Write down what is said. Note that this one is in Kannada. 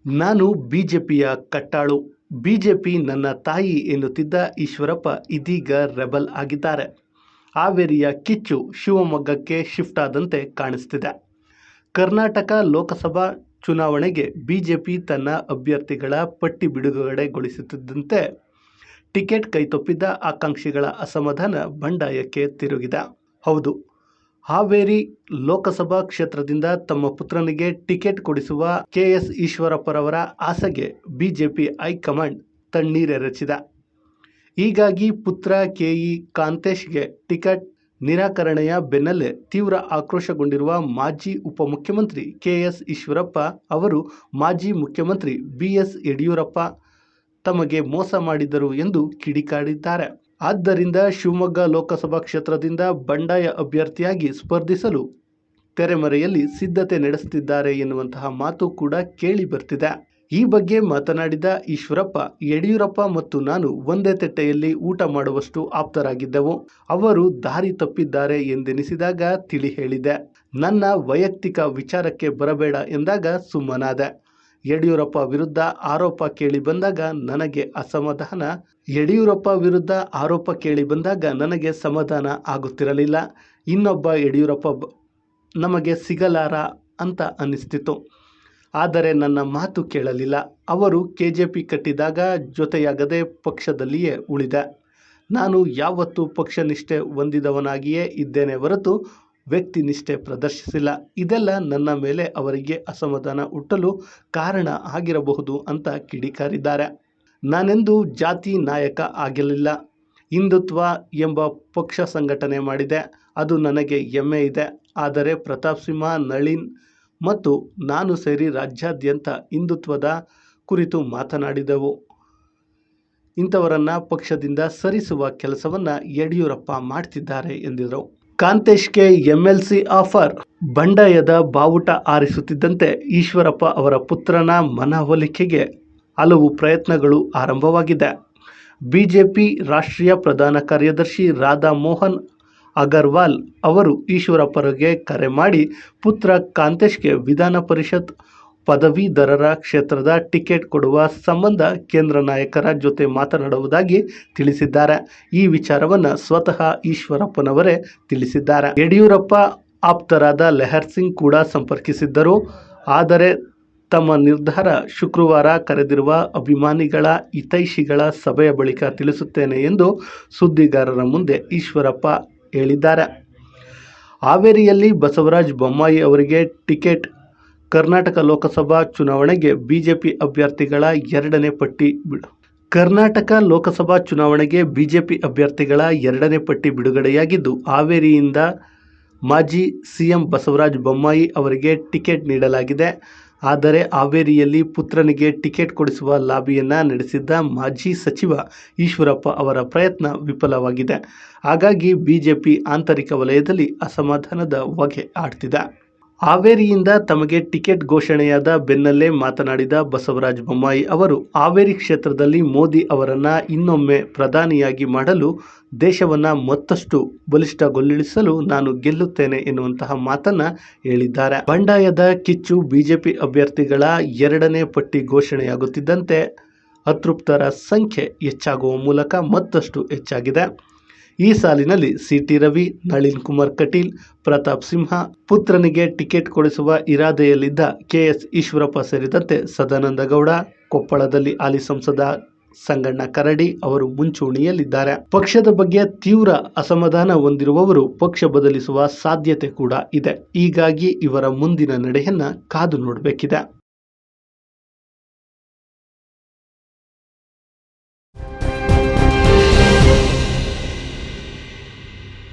ನಾನು ಬಿಜೆಪಿಯ ಕಟ್ಟಾಳು. ಬಿಜೆಪಿ ನನ್ನ ತಾಯಿ ಎನ್ನುತ್ತಿದ್ದ ಈಶ್ವರಪ್ಪ ಇದೀಗ ರೆಬಲ್ ಆಗಿದ್ದಾರೆ. ಹಾವೇರಿಯ ಕಿಚ್ಚು ಶಿವಮೊಗ್ಗಕ್ಕೆ ಶಿಫ್ಟ್ ಆದಂತೆ ಕಾಣಿಸ್ತಿದೆ. ಕರ್ನಾಟಕ ಲೋಕಸಭಾ ಚುನಾವಣೆಗೆ ಬಿಜೆಪಿ ತನ್ನ ಅಭ್ಯರ್ಥಿಗಳ ಪಟ್ಟಿ ಬಿಡುಗಡೆಗೊಳಿಸುತ್ತಿದ್ದಂತೆ ಟಿಕೆಟ್ ಕೈತಪ್ಪಿದ್ದ ಆಕಾಂಕ್ಷಿಗಳ ಅಸಮಾಧಾನ ಬಂಡಾಯಕ್ಕೆ ತಿರುಗಿದೆ. ಹೌದು, ಹಾವೇರಿ ಲೋಕಸಭಾ ಕ್ಷೇತ್ರದಿಂದ ತಮ್ಮ ಪುತ್ರನಿಗೆ ಟಿಕೆಟ್ ಕೊಡಿಸುವ ಕೆಎಸ್ ಈಶ್ವರಪ್ಪರವರ ಆಸೆಗೆ ಬಿಜೆಪಿ ಹೈಕಮಾಂಡ್ ತಣ್ಣೀರೆರಚಿದೆ. ಹೀಗಾಗಿ ಪುತ್ರ ಕೆಇ ಕಾಂತೇಶ್ಗೆ ಟಿಕೆಟ್ ನಿರಾಕರಣೆಯ ಬೆನ್ನಲ್ಲೇ ತೀವ್ರ ಆಕ್ರೋಶಗೊಂಡಿರುವ ಮಾಜಿ ಉಪಮುಖ್ಯಮಂತ್ರಿ ಕೆಎಸ್ ಈಶ್ವರಪ್ಪ ಅವರು ಮಾಜಿ ಮುಖ್ಯಮಂತ್ರಿ ಬಿಎಸ್ ಯಡಿಯೂರಪ್ಪ ತಮಗೆ ಮೋಸ ಮಾಡಿದರು ಎಂದು ಕಿಡಿಕಾರಿದ್ದಾರೆ. ಆದ್ದರಿಂದ ಶಿವಮೊಗ್ಗ ಲೋಕಸಭಾ ಕ್ಷೇತ್ರದಿಂದ ಬಂಡಾಯ ಅಭ್ಯರ್ಥಿಯಾಗಿ ಸ್ಪರ್ಧಿಸಲು ತೆರೆಮರೆಯಲ್ಲಿ ಸಿದ್ಧತೆ ನಡೆಸುತ್ತಿದ್ದಾರೆ ಎನ್ನುವಂತಹ ಮಾತು ಕೂಡ ಕೇಳಿ ಬರ್ತಿದೆ. ಈ ಬಗ್ಗೆ ಮಾತನಾಡಿದ ಈಶ್ವರಪ್ಪ, ಯಡಿಯೂರಪ್ಪ ಮತ್ತು ನಾನು ಒಂದೇ ತಟ್ಟೆಯಲ್ಲಿ ಊಟ ಮಾಡುವಷ್ಟು ಆಪ್ತರಾಗಿದ್ದೆವು. ಅವರು ದಾರಿ ತಪ್ಪಿದ್ದಾರೆ ಎಂದೆನಿಸಿದಾಗ ತಿಳಿ ಹೇಳಿದೆ. ನನ್ನ ವೈಯಕ್ತಿಕ ವಿಚಾರಕ್ಕೆ ಬರಬೇಡ ಎಂದಾಗ ಸುಮ್ಮನಾದೆ. ಯಡಿಯೂರಪ್ಪ ವಿರುದ್ಧ ಆರೋಪ ಕೇಳಿ ಬಂದಾಗ ನನಗೆ ಸಮಾಧಾನ ಆಗುತ್ತಿರಲಿಲ್ಲ. ಇನ್ನೊಬ್ಬ ಯಡಿಯೂರಪ್ಪ ನಮಗೆ ಸಿಗಲಾರ ಅಂತ ಅನ್ನಿಸ್ತಿತ್ತು. ಆದರೆ ನನ್ನ ಮಾತು ಕೇಳಲಿಲ್ಲ. ಅವರು ಕೆಜೆಪಿ ಕಟ್ಟಿದಾಗ ಜೊತೆಯಾಗದೆ ಪಕ್ಷದಲ್ಲಿಯೇ ಉಳಿದೆ. ನಾನು ಯಾವತ್ತೂ ಪಕ್ಷನಿಷ್ಠೆ ಹೊಂದಿದವನಾಗಿಯೇ ಇದ್ದೇನೆ ಹೊರತು ವ್ಯಕ್ತಿ ನಿಷ್ಠೆ ಪ್ರದರ್ಶಿಸಿಲ್ಲ. ಇದೆಲ್ಲ ನನ್ನ ಮೇಲೆ ಅವರಿಗೆ ಅಸಮಾಧಾನ ಹುಟ್ಟಲು ಕಾರಣ ಆಗಿರಬಹುದು ಅಂತ ಕಿಡಿಕಾರಿದ್ದಾರೆ. ನಾನೆಂದೂ ಜಾತಿ ನಾಯಕ ಆಗಿರಲಿಲ್ಲ. ಹಿಂದುತ್ವ ಎಂಬ ಪಕ್ಷ ಸಂಘಟನೆ ಮಾಡಿದೆ. ಅದು ನನಗೆ ಹೆಮ್ಮೆ ಇದೆ. ಆದರೆ ಪ್ರತಾಪ್ ಸಿಂಹ, ನಳಿನ್ ಮತ್ತು ನಾನು ಸೇರಿ ರಾಜ್ಯಾದ್ಯಂತ ಹಿಂದುತ್ವದ ಕುರಿತು ಮಾತನಾಡಿದೆವು. ಇಂಥವರನ್ನ ಪಕ್ಷದಿಂದ ಸರಿಸುವ ಕೆಲಸವನ್ನ ಯಡಿಯೂರಪ್ಪ ಮಾಡ್ತಿದ್ದಾರೆ ಎಂದಿದರು. ಕಾಂತೇಶ್ಗೆ ಎಂಎಲ್ಸಿ ಆಫರ್. ಬಂಡಾಯದ ಬಾವುಟ ಆರಿಸುತ್ತಿದ್ದಂತೆ ಈಶ್ವರಪ್ಪ ಅವರ ಪುತ್ರನ ಮನವೊಲಿಕೆಗೆ ಹಲವು ಪ್ರಯತ್ನಗಳು ಆರಂಭವಾಗಿದೆ. ಬಿಜೆಪಿ ರಾಷ್ಟ್ರೀಯ ಪ್ರಧಾನ ಕಾರ್ಯದರ್ಶಿ ರಾಧಾ ಮೋಹನ್ ಅಗರ್ವಾಲ್ ಅವರು ಈಶ್ವರಪ್ಪರಿಗೆ ಕರೆ ಮಾಡಿ ಪುತ್ರ ಕಾಂತೇಶ್ಗೆ ವಿಧಾನ ಪರಿಷತ್ ಪದವೀಧರರ ಕ್ಷೇತ್ರದ ಟಿಕೆಟ್ ಕೊಡುವ ಸಂಬಂಧ ಕೇಂದ್ರ ನಾಯಕರ ಜೊತೆ ಮಾತನಾಡುವುದಾಗಿ ತಿಳಿಸಿದ್ದಾರೆ. ಈ ವಿಚಾರವನ್ನು ಸ್ವತಃ ಈಶ್ವರಪ್ಪನವರೇ ತಿಳಿಸಿದ್ದಾರೆ. ಯಡಿಯೂರಪ್ಪ ಆಪ್ತರಾದ ಲೆಹರ್ ಸಿಂಗ್ ಕೂಡ ಸಂಪರ್ಕಿಸಿದ್ದರು. ಆದರೆ ತಮ್ಮ ನಿರ್ಧಾರ ಶುಕ್ರವಾರ ಕರೆದಿರುವ ಅಭಿಮಾನಿಗಳ ಹಿತೈಷಿಗಳ ಸಭೆಯ ಬಳಿಕ ತಿಳಿಸುತ್ತೇನೆ ಎಂದು ಸುದ್ದಿಗಾರರ ಮುಂದೆ ಈಶ್ವರಪ್ಪ ಹೇಳಿದ್ದಾರೆ. ಹಾವೇರಿಯಲ್ಲಿ ಬಸವರಾಜ ಬೊಮ್ಮಾಯಿ ಅವರಿಗೆ ಟಿಕೆಟ್. ಕರ್ನಾಟಕ ಲೋಕಸಭಾ ಚುನಾವಣೆಗೆ ಬಿಜೆಪಿ ಅಭ್ಯರ್ಥಿಗಳ ಎರಡನೇ ಪಟ್ಟಿ ಬಿಡುಗಡೆಯಾಗಿದ್ದು, ಹಾವೇರಿಯಿಂದ ಮಾಜಿ ಸಿಎಂ ಬಸವರಾಜ ಬೊಮ್ಮಾಯಿ ಅವರಿಗೆ ಟಿಕೆಟ್ ನೀಡಲಾಗಿದೆ. ಆದರೆ ಹಾವೇರಿಯಲ್ಲಿ ಪುತ್ರನಿಗೆ ಟಿಕೆಟ್ ಕೊಡಿಸುವ ಲಾಬಿಯನ್ನ ನಡೆಸಿದ್ದ ಮಾಜಿ ಸಚಿವ ಈಶ್ವರಪ್ಪ ಅವರ ಪ್ರಯತ್ನ ವಿಫಲವಾಗಿದೆ. ಹಾಗಾಗಿ ಬಿಜೆಪಿ ಆಂತರಿಕ ವಲಯದಲ್ಲಿ ಅಸಮಾಧಾನದ ಹೊಗೆ ಆಡ್ತಿದೆ. ಹಾವೇರಿಯಿಂದ ತಮಗೆ ಟಿಕೆಟ್ ಘೋಷಣೆಯಾದ ಬೆನ್ನಲ್ಲೇ ಮಾತನಾಡಿದ ಬಸವರಾಜ ಬೊಮ್ಮಾಯಿ ಅವರು, ಹಾವೇರಿ ಕ್ಷೇತ್ರದಲ್ಲಿ ಮೋದಿ ಅವರನ್ನ ಇನ್ನೊಮ್ಮೆ ಪ್ರಧಾನಿಯಾಗಿ ಮಾಡಲು, ದೇಶವನ್ನ ಮತ್ತಷ್ಟು ಬಲಿಷ್ಠಗೊಳಿಸಲು ನಾನು ಗೆಲ್ಲುತ್ತೇನೆ ಎನ್ನುವಂತಹ ಮಾತನ್ನ ಹೇಳಿದ್ದಾರೆ. ಬಂಡಾಯದ ಕಿಚ್ಚು ಬಿಜೆಪಿ ಅಭ್ಯರ್ಥಿಗಳ ಎರಡನೇ ಪಟ್ಟಿ ಘೋಷಣೆಯಾಗುತ್ತಿದ್ದಂತೆ ಅತೃಪ್ತರ ಸಂಖ್ಯೆ ಹೆಚ್ಚಾಗುವ ಮೂಲಕ ಮತ್ತಷ್ಟು ಹೆಚ್ಚಾಗಿದೆ. ಈ ಸಾಲಿನಲ್ಲಿ ಸಿಟಿ ರವಿ, ನಳಿನ್ ಕುಮಾರ್ ಕಟೀಲ್, ಪ್ರತಾಪ್ ಸಿಂಹ, ಪುತ್ರನಿಗೆ ಟಿಕೆಟ್ ಕೊಡಿಸುವ ಇರಾದೆಯಲ್ಲಿದ್ದ ಕೆಎಸ್ ಈಶ್ವರಪ್ಪ ಸೇರಿದಂತೆ ಸದಾನಂದ ಗೌಡ, ಕೊಪ್ಪಳದಲ್ಲಿ ಹಾಲಿ ಸಂಸದ ಸಂಗಣ್ಣ ಕರಡಿ ಅವರು ಮುಂಚೂಣಿಯಲ್ಲಿದ್ದಾರೆ. ಪಕ್ಷದ ಬಗ್ಗೆ ತೀವ್ರ ಅಸಮಾಧಾನ ಹೊಂದಿರುವವರು ಪಕ್ಷ ಬದಲಿಸುವ ಸಾಧ್ಯತೆ ಕೂಡ ಇದೆ. ಹೀಗಾಗಿ ಇವರ ಮುಂದಿನ ನಡೆಯನ್ನ ಕಾದು ನೋಡಬೇಕಿದೆ.